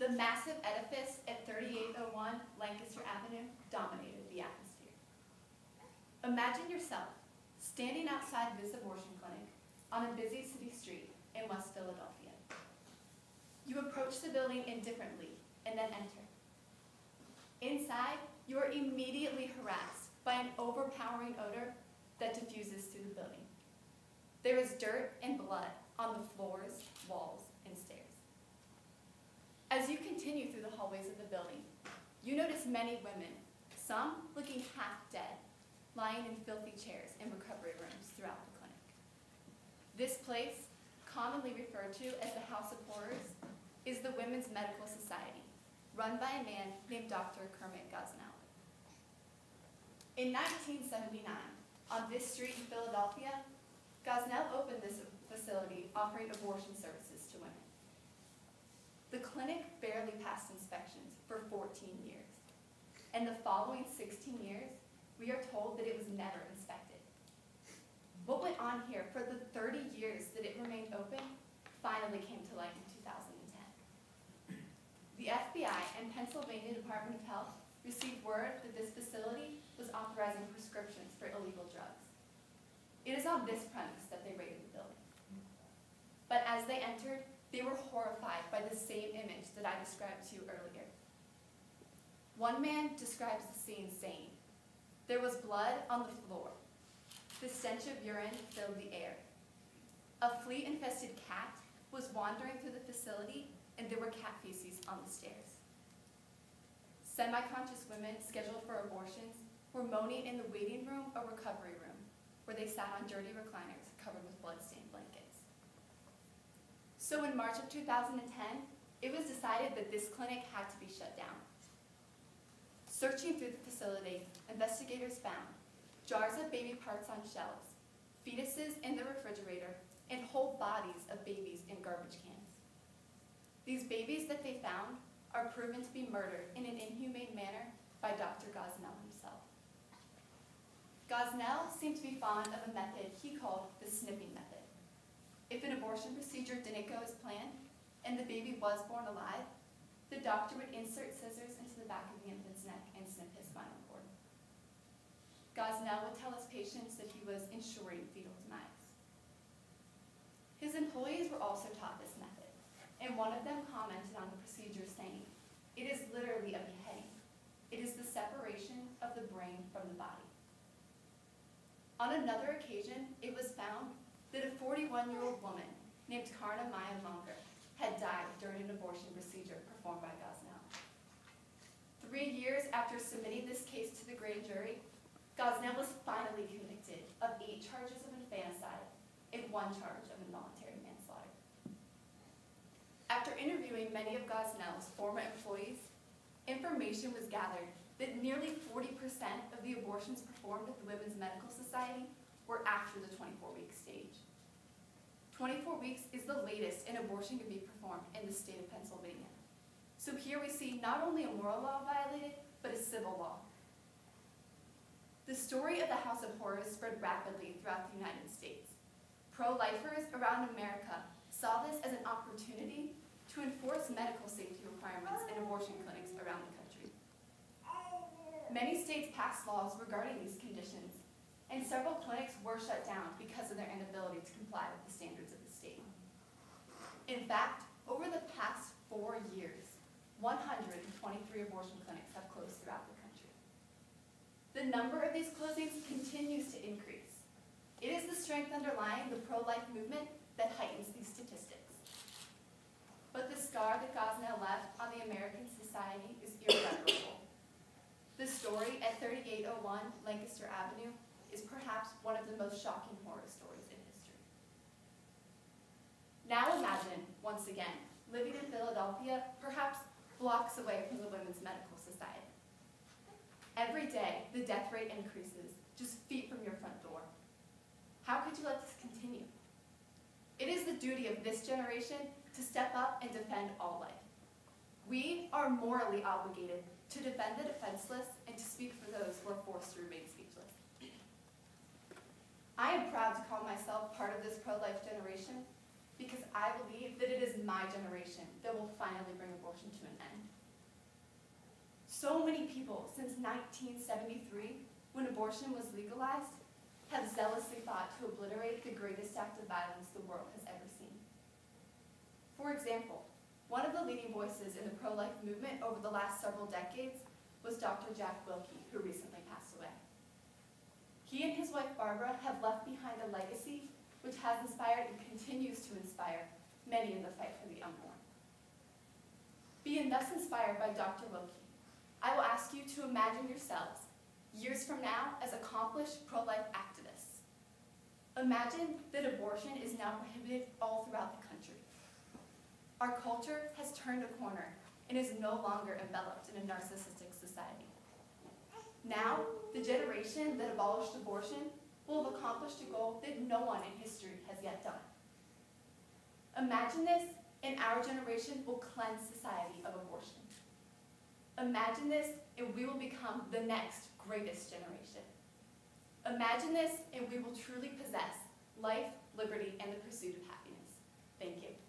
The massive edifice at 3801 Lancaster Avenue dominated the atmosphere. Imagine yourself standing outside this abortion clinic on a busy city street in West Philadelphia. You approach the building indifferently and then enter. Inside, you are immediately harassed by an overpowering odor that diffuses through the building. There is dirt and blood on the floors, walls, and stairs. As you continue through the hallways of the building, you notice many women, some looking half dead, lying in filthy chairs in recovery rooms throughout the clinic. This place, commonly referred to as the House of Horrors, is the Women's Medical Society, run by a man named Dr. Kermit Gosnell. In 1979, on this street in Philadelphia, Gosnell opened this facility offering abortion services to women. The clinic barely passed inspections for 14 years. And the following 16 years, we are told that it was never inspected. What went on here for the 30 years that it remained open finally came to light in 2010. The FBI and Pennsylvania Department of Health received word that this facility was authorizing prescriptions for illegal drugs. It is on this premise that they raided the building. But as they entered, they were horrified by the same image that I described to you earlier. One man describes the scene saying, "There was blood on the floor. The stench of urine filled the air. A flea-infested cat was wandering through the facility, and there were cat feces on the stairs. Semi-conscious women scheduled for abortions were moaning in the waiting room or recovery room, where they sat on dirty recliners covered with blood-stained blankets." So in March of 2010, it was decided that this clinic had to be shut down. Searching through the facility, investigators found jars of baby parts on shelves, fetuses in the refrigerator, and whole bodies of babies in garbage cans. These babies that they found are proven to be murdered in an inhumane manner by Dr. Gosnell himself. Gosnell seemed to be fond of a method he called the snipping method. If an abortion procedure didn't go as planned and the baby was born alive, the doctor would insert scissors into the back of the infant's neck and snip his spinal cord. Gosnell would tell his patients that he was ensuring fetal demise. His employees were also taught this method, and one of them commented on the procedure saying, "It is literally a beheading. It is the separation of the brain from the body." On another occasion, it was found that a 41-year-old woman named Karna Maya Munger had died during an abortion procedure performed by Gosnell. 3 years after submitting this case to the grand jury, Gosnell was finally convicted of 8 charges of infanticide and 1 charge of involuntary manslaughter. After interviewing many of Gosnell's former employees, information was gathered that nearly 40% of the abortions performed at the Women's Medical Society were after the 24-week stage. 24 weeks is the latest an abortion can be performed in the state of Pennsylvania. So here we see not only a moral law violated, but a civil law. The story of the House of Horrors spread rapidly throughout the United States. Pro-lifers around America saw this as an opportunity to enforce medical safety requirements in abortion clinics around the country. Many states passed laws regarding these conditions, and several clinics were shut down because of their inability to comply with the standards of the state. In fact, over the past 4 years, 123 abortion clinics have closed throughout the country. The number of these closings continues to increase. It is the strength underlying the pro-life movement that heightens these statistics. But the scar that Gosnell left on the American society is irreparable. The story at 3801 Lancaster Avenue is perhaps one of the most shocking horror stories in history. Now imagine, once again, living in Philadelphia, perhaps blocks away from the Women's Medical Society. Every day, the death rate increases, just feet from your front door. How could you let this continue? It is the duty of this generation to step up and defend all life. We are morally obligated to defend the defenseless and to speak for those who are forced to remain speechless. I am proud to call myself part of this pro-life generation because I believe that it is my generation that will finally bring abortion to an end. So many people since 1973, when abortion was legalized, have zealously fought to obliterate the greatest act of violence the world has ever seen. For example, one of the leading voices in the pro-life movement over the last several decades was Dr. Jack Wilkie, who recently passed away. He and his wife Barbara have left behind a legacy which has inspired and continues to inspire many in the fight for the unborn. Being thus inspired by Dr. Wilkie, I will ask you to imagine yourselves, years from now, as accomplished pro-life activists. Imagine that abortion is now prohibited all throughout the country. Our culture has turned a corner and is no longer enveloped in a narcissistic society. Now, the generation that abolished abortion will have accomplished a goal that no one in history has yet done. Imagine this, and our generation will cleanse society of abortion. Imagine this, and we will become the next greatest generation. Imagine this, and we will truly possess life, liberty, and the pursuit of happiness. Thank you.